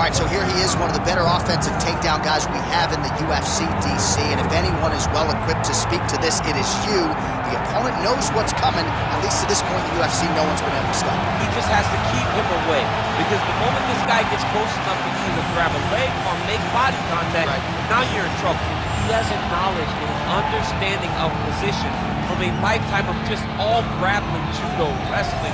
right, so here he is, one of the better offensive takedown guys we have in the UFC, DC, and if anyone is well-equipped to speak to this, it is you. The opponent knows what's coming. At least at this point in the UFC, no one's been able to stop him. He just has to keep him away, because the moment this guy gets close enough to either grab a leg or make body contact, now you're in trouble. He has a knowledge and an understanding of position from a lifetime of just all grappling, judo, wrestling,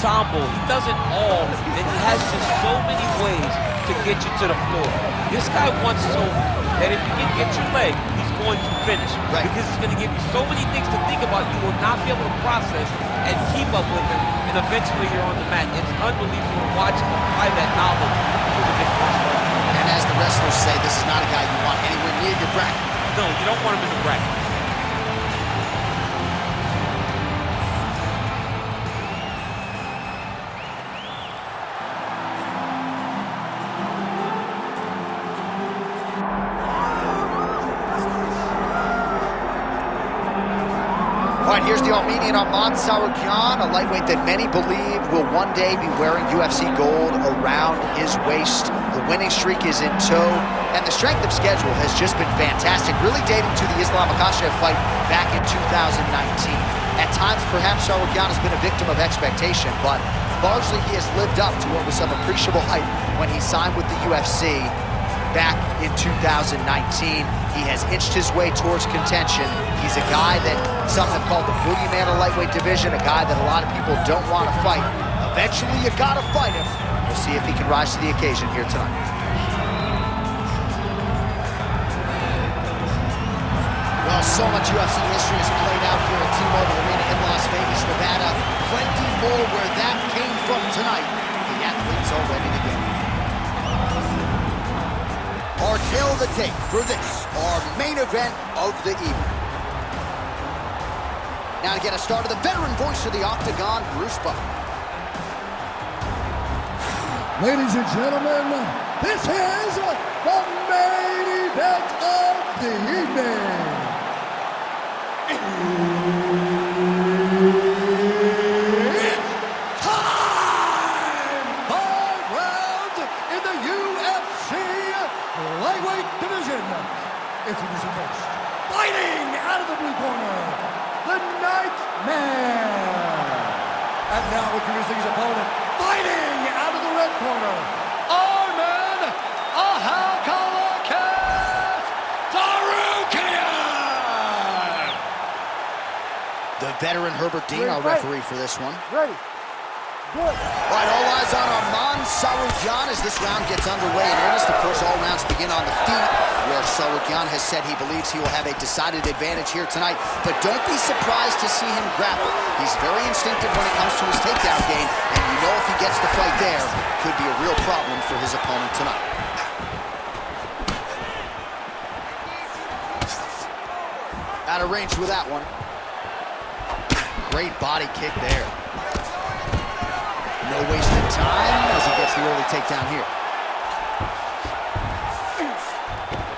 sambo. He does it all, and he has just so many ways to get you to the floor. This guy wants so that if you can get your leg, he's going to finish. Because he's going to give you so many things to think about you will not be able to process and keep up with him, and eventually you're on the mat. It's unbelievable to watch him apply that knowledge to the big martial art. And as the wrestlers say, this is not a guy you want anywhere near your bracket. No, you don't want him in the bracket. All right, here's the Armenian Arman Tsarukyan, a lightweight that many believe will one day be wearing UFC gold around his waist. The winning streak is in tow, and the strength of schedule has just been fantastic, really dating to the Islam Makhachev fight back in 2019. At times, perhaps Tsarukyan has been a victim of expectation, but largely he has lived up to what was some appreciable hype when he signed with the UFC back in 2019. He has inched his way towards contention. He's a guy that some have called the boogeyman of lightweight division, a guy that a lot of people don't want to fight. Eventually, you gotta fight him. We'll see if he can rise to the occasion here tonight. Well, so much UFC history has played out here at T-Mobile Arena in Las Vegas, Nevada. Plenty more where that came from tonight. The athletes are ready to go. Our tale of the tape for this, our main event of the evening. Now to get us started, the veteran voice of the Octagon, Bruce Buffer. Ladies and gentlemen, this is the main event of the evening. It's time! 5 rounds in the UFC lightweight division. Introducing first, fighting out of the blue corner, the Nightmare. And now introducing his opponent, fighting out of the red corner, Arman Tsarukyan. The veteran Herbert Dean, our referee for this one. Ready. Good. All right, all eyes on Arman Tsarukyan as this round gets underway in earnest. Of course, all rounds begin on the feet, where Tsarukyan has said he believes he will have a decided advantage here tonight. But don't be surprised to see him grapple. He's very instinctive when it comes to his takedown game, and you know if he gets the fight there, could be a real problem for his opponent tonight. Out of range with that one. Great body kick there. No wasted time as he gets the early takedown here.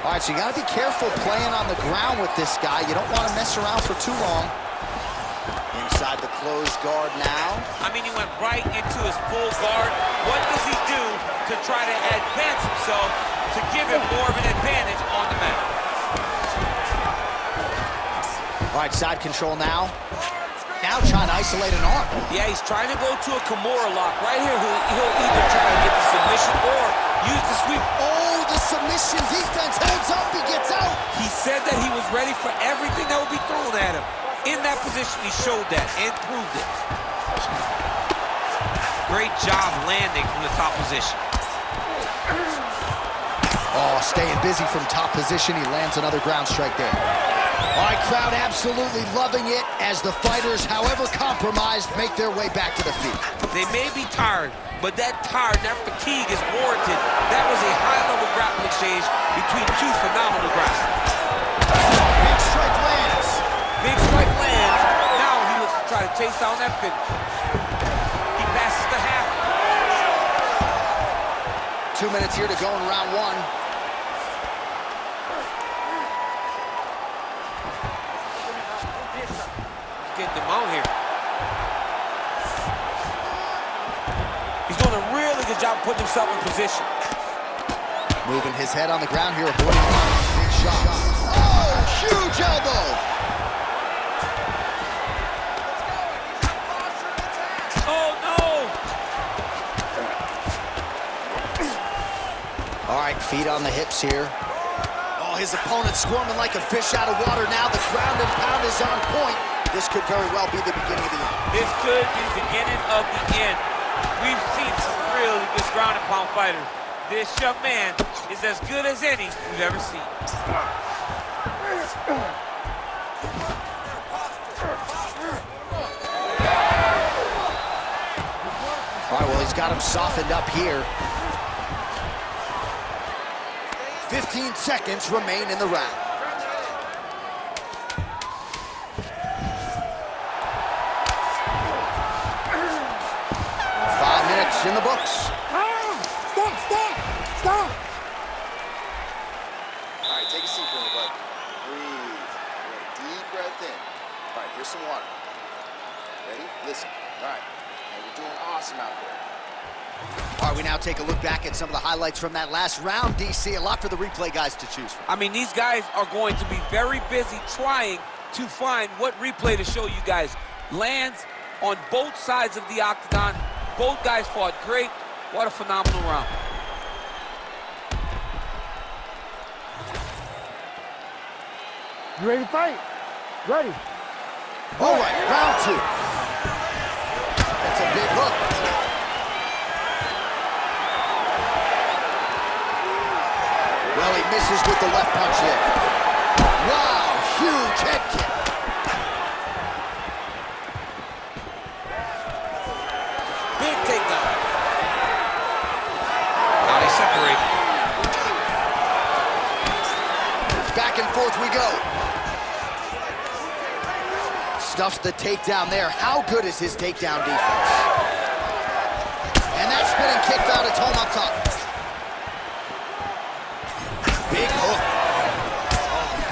All right, so you got to be careful playing on the ground with this guy. You don't want to mess around for too long. Inside the closed guard now. I mean, he went right into his full guard. What does he do to try to advance himself to give him more of an advantage on the mat? All right, side control now. Now trying to isolate an arm. Yeah, he's trying to go to a Kimura lock. Right here, he'll either try to get the submission or use the sweep. Oh, the submission defense holds up, he gets out. He said that he was ready for everything that would be thrown at him. In that position, he showed that and proved it. Great job landing from the top position. Oh, staying busy from top position. He lands another ground strike there. All right, crowd absolutely loving it as the fighters, however compromised, make their way back to the feet. They may be tired, but that fatigue is warranted. That was a high-level grappling exchange between two phenomenal grapplers. Big strike lands. Big strike lands. Now he looks to try to chase down that finish. He passes the half. 2 minutes here to go in round one. Getting them out here. He's doing a really good job job putting himself in position. Moving his head on the ground here, avoiding a lot of big shots. Oh, huge elbow! Oh, no! All right, feet on the hips here. Oh, his opponent squirming like a fish out of water now. The ground and pound is on point. This could very well be the beginning of the end. This could be the beginning of the end. We've seen some really good ground and pound fighters. This young man is as good as any we've ever seen. All right, well, he's got him softened up here. 15 seconds remain in the round. In the books. Stop! All right, take a seat for me, bud. Breathe. Deep breath in. All right, here's some water. Ready? Listen. All right. And you're doing awesome out there. All right, we now take a look back at some of the highlights from that last round, DC. A lot for the replay guys to choose from. I mean, these guys are going to be very busy trying to find what replay to show you guys. Lands on both sides of the octagon. Both guys fought great. What a phenomenal round. You ready to fight? Ready. All right, round two. That's a big hook. Well, he misses with the left punch there. Wow, huge head kick. Big takedown. Now they separate. Back and forth we go. Stuffs the takedown there. How good is his takedown defense? And that spinning kick found its home up top. Big hook.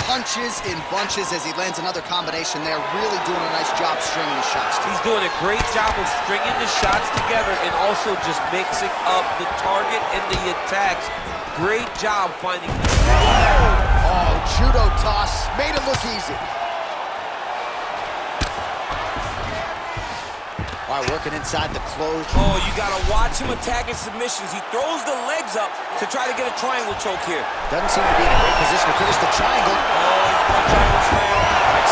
Punches in bunches as he lands another combination there. Really doing a nice job stringing the shots. He's doing a great job of stringing the shots together and also just mixing up the target and the attacks. Great job finding. Oh, judo toss. Made it look easy. All right, working inside the close. Oh, you gotta watch him attacking submissions. He throws the legs up to try to get a triangle choke here. Doesn't seem to be in a great position to finish the triangle. Oh, he's got triangle slam.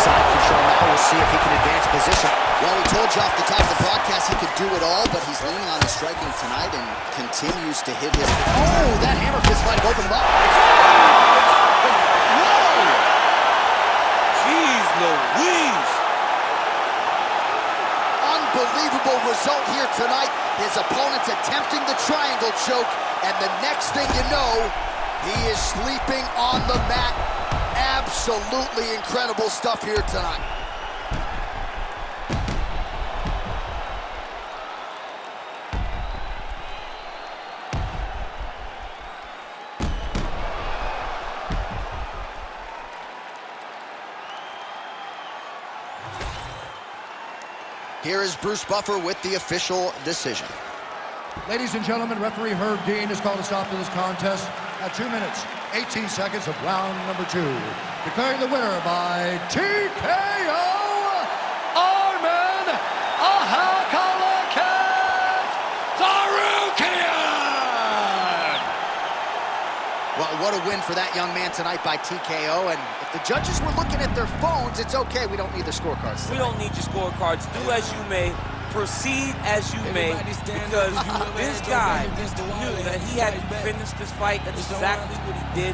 Side control now. We'll see if he can advance position. Well, we told you off the top of the broadcast he could do it all, but he's leaning on his striking tonight and continues to hit his... Oh, that hammer fist might have opened him up. Whoa! Jeez Louise. Unbelievable result here tonight. His opponent's attempting the triangle choke, and the next thing you know, he is sleeping on the mat. Absolutely incredible stuff here tonight. Here is Bruce Buffer with the official decision. Ladies and gentlemen, referee Herb Dean has called a stop to this contest at 2 minutes, 18 seconds of round number 2. Declaring the winner by TKO, Arman Tsarukyan! Well, what a win for that young man tonight by TKO. And if the judges were looking at their phones, it's okay. We don't need the scorecards tonight. We don't need your scorecards. Do as you may. Proceed as you may, because this guy knew that he had to finish this fight. That's exactly what he did.